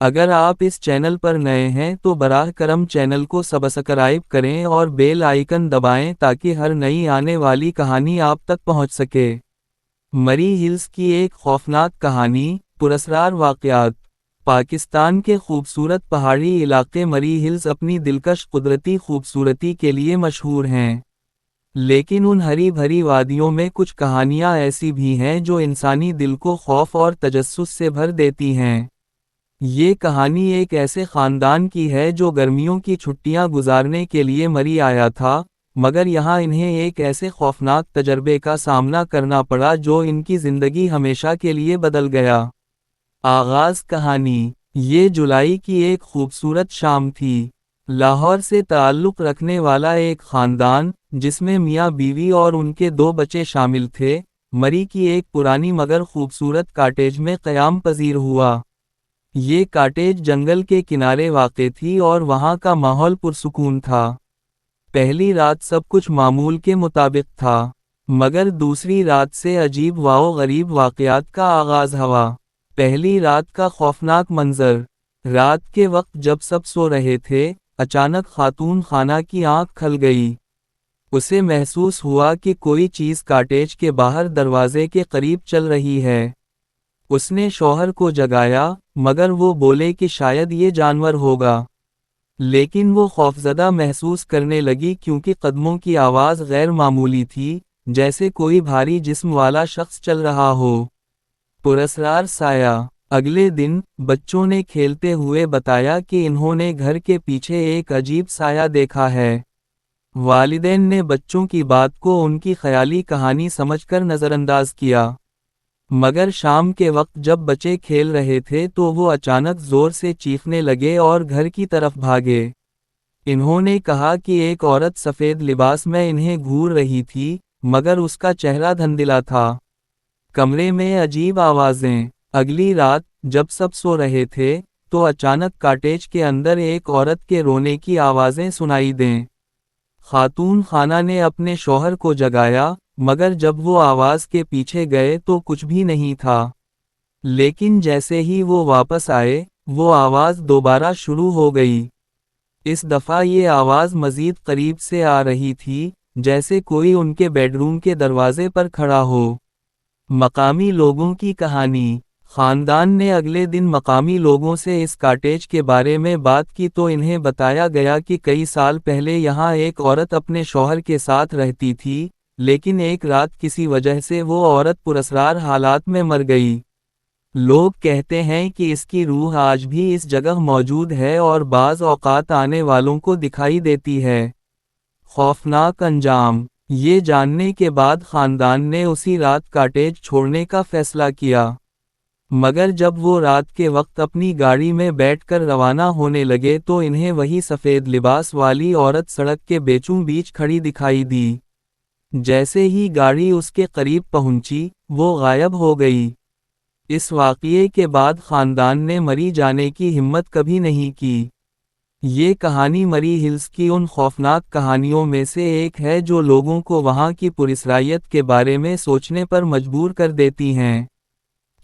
اگر آپ اس چینل پر نئے ہیں تو براہ کرم چینل کو سبسکرائب کریں اور بیل آئیکن دبائیں تاکہ ہر نئی آنے والی کہانی آپ تک پہنچ سکے۔ مری ہلز کی ایک خوفناک کہانی، پراسرار واقعات۔ پاکستان کے خوبصورت پہاڑی علاقے مری ہلز اپنی دلکش قدرتی خوبصورتی کے لیے مشہور ہیں۔ لیکن ان ہری بھری وادیوں میں کچھ کہانیاں ایسی بھی ہیں جو انسانی دل کو خوف اور تجسس سے بھر دیتی ہیں۔ یہ کہانی ایک ایسے خاندان کی ہے جو گرمیوں کی چھٹیاں گزارنے کے لیے مری آیا تھا، مگر یہاں انہیں ایک ایسے خوفناک تجربے کا سامنا کرنا پڑا جو ان کی زندگی ہمیشہ کے لیے بدل گیا۔ آغاز کہانی۔ یہ جولائی کی ایک خوبصورت شام تھی۔ لاہور سے تعلق رکھنے والا ایک خاندان، جس میں میاں بیوی اور ان کے 2 بچے شامل تھے، مری کی ایک پرانی مگر خوبصورت کاٹیج میں قیام پذیر ہوا۔ یہ کاٹیج جنگل کے کنارے واقع تھی اور وہاں کا ماحول پرسکون تھا۔ پہلی رات سب کچھ معمول کے مطابق تھا، مگر دوسری رات سے عجیب و غریب واقعات کا آغاز ہوا۔ پہلی رات کا خوفناک منظر۔ رات کے وقت جب سب سو رہے تھے، اچانک خاتون خانہ کی آنکھ کھل گئی۔ اسے محسوس ہوا کہ کوئی چیز کاٹیج کے باہر دروازے کے قریب چل رہی ہے۔ اس نے شوہر کو جگایا، مگر وہ بولے کہ شاید یہ جانور ہوگا۔ لیکن وہ خوفزدہ محسوس کرنے لگی کیونکہ قدموں کی آواز غیر معمولی تھی، جیسے کوئی بھاری جسم والا شخص چل رہا ہو۔ پراسرار سایہ۔ اگلے دن، بچوں نے کھیلتے ہوئے بتایا کہ انہوں نے گھر کے پیچھے ایک عجیب سایہ دیکھا ہے۔ والدین نے بچوں کی بات کو ان کی خیالی کہانی سمجھ کر نظر انداز کیا۔ مگر شام کے وقت جب بچے کھیل رہے تھے تو وہ اچانک زور سے چیخنے لگے اور گھر کی طرف بھاگے۔ انہوں نے کہا کہ ایک عورت سفید لباس میں انہیں گھور رہی تھی، مگر اس کا چہرہ دھندلا تھا۔ کمرے میں عجیب آوازیں۔ اگلی رات، جب سب سو رہے تھے، تو اچانک کاٹیج کے اندر ایک عورت کے رونے کی آوازیں سنائی دیں۔ خاتون خانہ نے اپنے شوہر کو جگایا، مگر جب وہ آواز کے پیچھے گئے تو کچھ بھی نہیں تھا۔ لیکن جیسے ہی وہ واپس آئے، وہ آواز دوبارہ شروع ہو گئی۔ اس دفعہ یہ آواز مزید قریب سے آ رہی تھی، جیسے کوئی ان کے بیڈ روم کے دروازے پر کھڑا ہو۔ مقامی لوگوں کی کہانی۔ خاندان نے اگلے دن مقامی لوگوں سے اس کاٹیج کے بارے میں بات کی تو انہیں بتایا گیا کہ کئی سال پہلے یہاں ایک عورت اپنے شوہر کے ساتھ رہتی تھی، لیکن ایک رات کسی وجہ سے وہ عورت پراسرار حالات میں مر گئی۔ لوگ کہتے ہیں کہ اس کی روح آج بھی اس جگہ موجود ہے اور بعض اوقات آنے والوں کو دکھائی دیتی ہے۔ خوفناک انجام۔ یہ جاننے کے بعد خاندان نے اسی رات کاٹیج چھوڑنے کا فیصلہ کیا۔ مگر جب وہ رات کے وقت اپنی گاڑی میں بیٹھ کر روانہ ہونے لگے تو انہیں وہی سفید لباس والی عورت سڑک کے بیچوں بیچ کھڑی دکھائی دی۔ جیسے ہی گاڑی اس کے قریب پہنچی، وہ غائب ہو گئی۔ اس واقعے کے بعد خاندان نے مری جانے کی ہمت کبھی نہیں کی۔ یہ کہانی مری ہلز کی ان خوفناک کہانیوں میں سے ایک ہے جو لوگوں کو وہاں کی پراسرائیت کے بارے میں سوچنے پر مجبور کر دیتی ہیں۔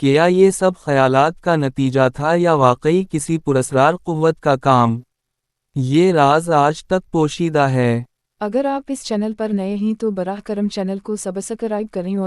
کیا یہ سب خیالات کا نتیجہ تھا یا واقعی کسی پراسرار قوت کا کام؟ یہ راز آج تک پوشیدہ ہے۔ اگر آپ اس چینل پر نئے ہیں تو براہ کرم چینل کو سبسکرائب کریں اور